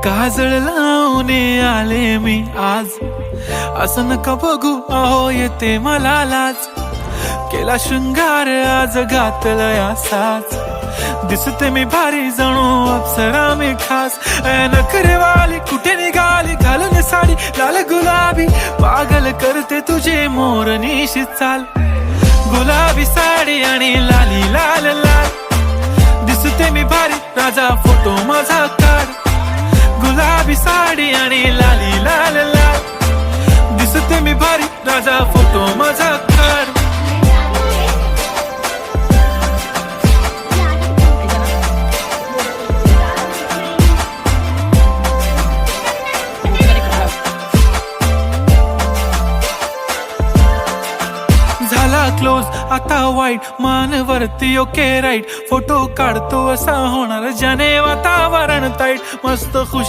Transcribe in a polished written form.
काजळ लावून आले मी आज, असं नका बघू अहो येते मला लाज. केला शृंगार आज घातलं असाच, दिसते मी भारी जणू अप्सरा मी खास. नखरेवाली कुठे निघाली घालून साडी लाल गुलाबी, पागल करते तुझे मोरनीशी चाल. गुलाबी साडी आणि लाली लाल लाल, दिसते मी भारी राजा फोटो माझा काढ. गुलाबी साडी आणि लाली लाल लाल, दिसते मी भारी राजा फोटो माझा काढ. झाला क्लोज आता वाईट, मान वरती ओके राईट. फोटो काढतो असा होणार ज्याने वातावरण ताईट. मस्त खुश